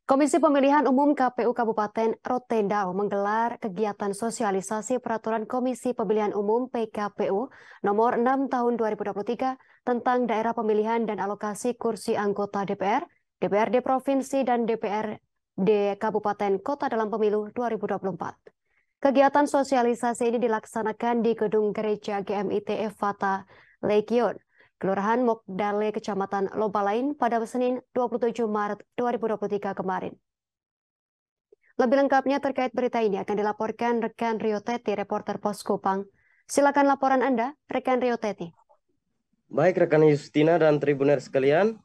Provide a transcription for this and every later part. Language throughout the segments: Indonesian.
Komisi Pemilihan Umum KPU Kabupaten Rotendao menggelar kegiatan sosialisasi peraturan Komisi Pemilihan Umum PKPU nomor 6 tahun 2023 tentang daerah pemilihan dan alokasi kursi anggota DPR, DPRD Provinsi dan DPRD Kabupaten Kota dalam pemilu 2024. Kegiatan sosialisasi ini dilaksanakan di Gedung Gereja GMIT Evata Legion, Kelurahan Mokdale, Kecamatan Lobalain pada Senin 27 Maret 2023 kemarin. Lebih lengkapnya terkait berita ini akan dilaporkan rekan Rio Teti, reporter Pos Kupang. Silakan laporan Anda, rekan Rio Teti. Baik rekan Justina dan Tribuner sekalian,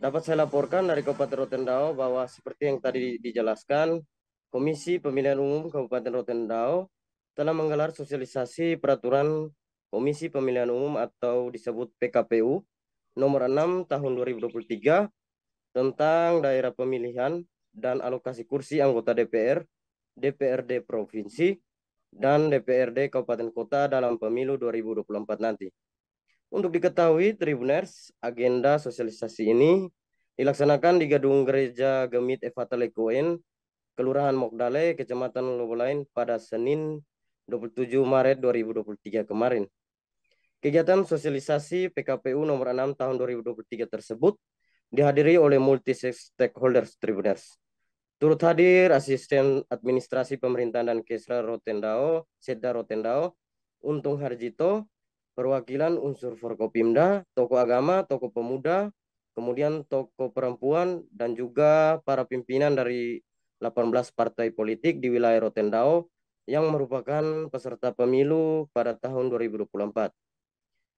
dapat saya laporkan dari Kabupaten Rotendao bahwa seperti yang tadi dijelaskan, Komisi Pemilihan Umum Kabupaten Rotendao telah menggelar sosialisasi peraturan Komisi Pemilihan Umum atau disebut PKPU nomor 6 tahun 2023 tentang daerah pemilihan dan alokasi kursi anggota DPR, DPRD Provinsi, dan DPRD Kabupaten Kota dalam pemilu 2024 nanti. Untuk diketahui, Tribuners, agenda sosialisasi ini dilaksanakan di Gedung Gereja Gemit Evata Lekoen, Kelurahan Mokdale, Kecamatan Lobolain pada Senin 27 Maret 2023 kemarin. Kegiatan sosialisasi PKPU nomor 6 tahun 2023 tersebut dihadiri oleh multi stakeholders Tribuners. Turut hadir Asisten Administrasi Pemerintahan dan Kesra Rotendao, Sedda Rotendao, Untung Harjito, perwakilan unsur Forkopimda, tokoh agama, tokoh pemuda, kemudian tokoh perempuan, dan juga para pimpinan dari 18 partai politik di wilayah Rotendao yang merupakan peserta pemilu pada tahun 2024.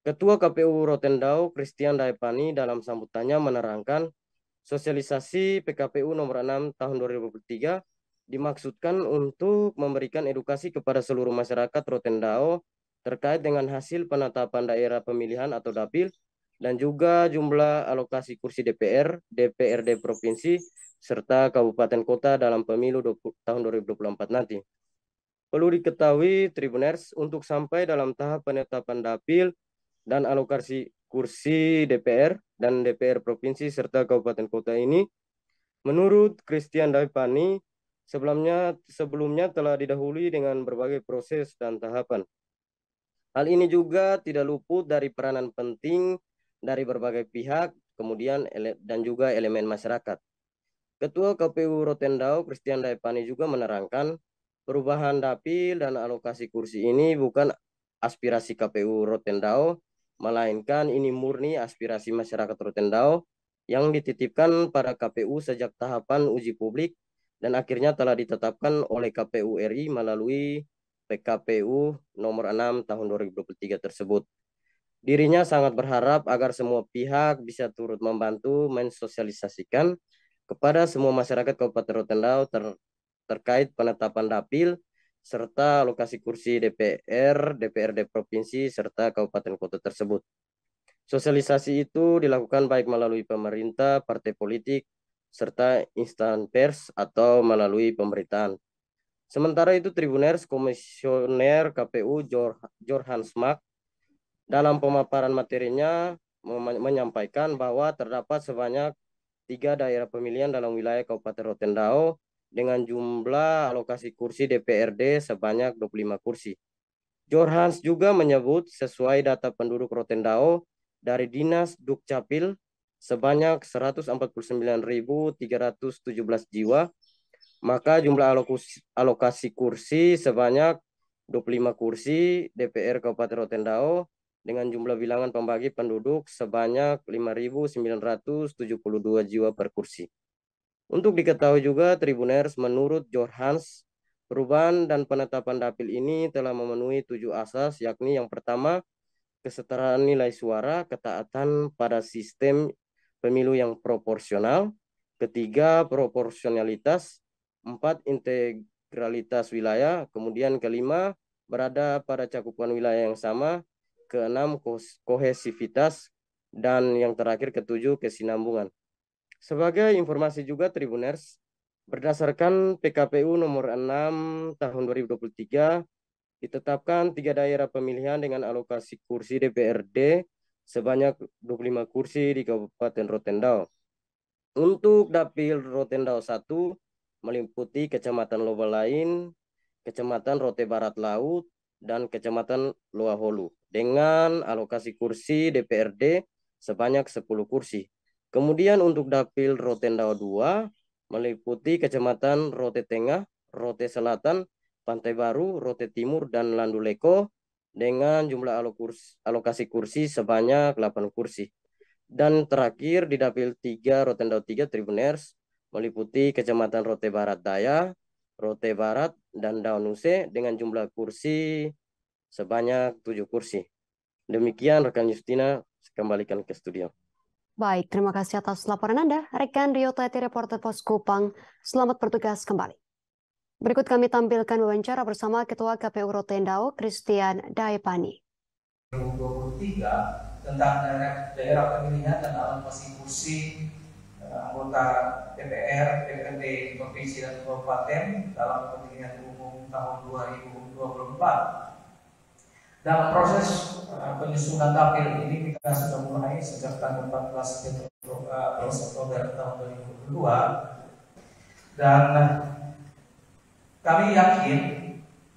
Ketua KPU Rotendao, Christian Daepani, dalam sambutannya menerangkan sosialisasi PKPU nomor 6 tahun 2023 dimaksudkan untuk memberikan edukasi kepada seluruh masyarakat Rotendao terkait dengan hasil penetapan daerah pemilihan atau dapil dan juga jumlah alokasi kursi DPR, DPRD Provinsi, serta Kabupaten Kota dalam pemilu tahun 2024 nanti. Perlu diketahui, Tribuners, untuk sampai dalam tahap penetapan dapil dan alokasi kursi DPR dan DPR Provinsi serta Kabupaten Kota ini, menurut Christian Daipani, sebelumnya telah didahului dengan berbagai proses dan tahapan. Hal ini juga tidak luput dari peranan penting dari berbagai pihak, kemudian dan juga elemen masyarakat. Ketua KPU Rotendao, Christian Daipani, juga menerangkan perubahan dapil dan alokasi kursi ini bukan aspirasi KPU Rotendao, melainkan ini murni aspirasi masyarakat Rotendao yang dititipkan pada KPU sejak tahapan uji publik dan akhirnya telah ditetapkan oleh KPU RI melalui PKPU nomor 6 tahun 2023 tersebut. Dirinya sangat berharap agar semua pihak bisa turut membantu mensosialisasikan kepada semua masyarakat Kabupaten Rotendao terkait penetapan dapil serta alokasi kursi DPR, DPRD Provinsi, serta Kabupaten Kota tersebut. Sosialisasi itu dilakukan baik melalui pemerintah, partai politik, serta instan pers atau melalui pemberitaan. Sementara itu, Tribuners, Komisioner KPU Jorhan Smak dalam pemaparan materinya menyampaikan bahwa terdapat sebanyak 3 daerah pemilihan dalam wilayah Kabupaten Rotendao dengan jumlah alokasi kursi DPRD sebanyak 25 kursi. Jorhans juga menyebut sesuai data penduduk Rotendao dari Dinas Dukcapil sebanyak 149.317 jiwa, maka jumlah alokasi kursi sebanyak 25 kursi DPR Kabupaten Rotendao dengan jumlah bilangan pembagi penduduk sebanyak 5.972 jiwa per kursi. Untuk diketahui juga, Tribuners, menurut Jorhans, perubahan dan penetapan dapil ini telah memenuhi 7 asas, yakni yang pertama, kesetaraan nilai suara, ketaatan pada sistem pemilu yang proporsional, ketiga, proporsionalitas, 4, integralitas wilayah, kemudian kelima, berada pada cakupan wilayah yang sama, keenam, kohesivitas, dan yang terakhir ketujuh, kesinambungan. Sebagai informasi juga Tribuners, berdasarkan PKPU nomor 6 tahun 2023, ditetapkan 3 daerah pemilihan dengan alokasi kursi DPRD sebanyak 25 kursi di Kabupaten Rotendao. Untuk Dapil Rotendao 1 meliputi Kecamatan Lobalain, Kecamatan Rote Barat Laut, dan Kecamatan Loa Holu dengan alokasi kursi DPRD sebanyak 10 kursi. Kemudian untuk Dapil Rotendao 2 meliputi Kecamatan Rote Tengah, Rote Selatan, Pantai Baru, Rote Timur, dan Landuleko dengan jumlah alokasi kursi sebanyak 8 kursi. Dan terakhir di Dapil 3 Rotendao 3 Tribuners meliputi Kecamatan Rote Barat Daya, Rote Barat, dan Daunuse dengan jumlah kursi sebanyak 7 kursi. Demikian rekan Justina, kembalikan ke studio. Baik, terima kasih atas laporan Anda, rekan Rio Tati, reporter Pos Kupang. Selamat bertugas kembali. Berikut kami tampilkan wawancara bersama Ketua KPU Rotendao, Christian Daepani. 2023 tentang daerah pemilihan dan alokasi kursi anggota DPR, DPRD Provinsi dan Kabupaten dalam pemilihan umum tahun 2024. Dalam proses penyusunan dapil ini kita sudah mulai sejak tanggal 14 Oktober tahun 2022 dan kami yakin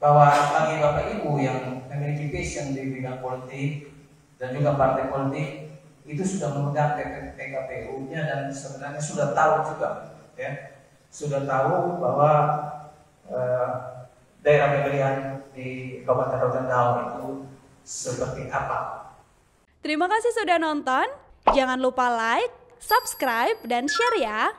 bahwa bagi Bapak Ibu yang memiliki passion di bidang politik dan juga partai politik itu sudah memegang PKPU-nya dan sebenarnya sudah tahu juga, ya, sudah tahu bahwa daerah pemilihan di Kabupaten Rotendao itu seperti apa. Terima kasih sudah nonton. Jangan lupa like, subscribe, dan share ya.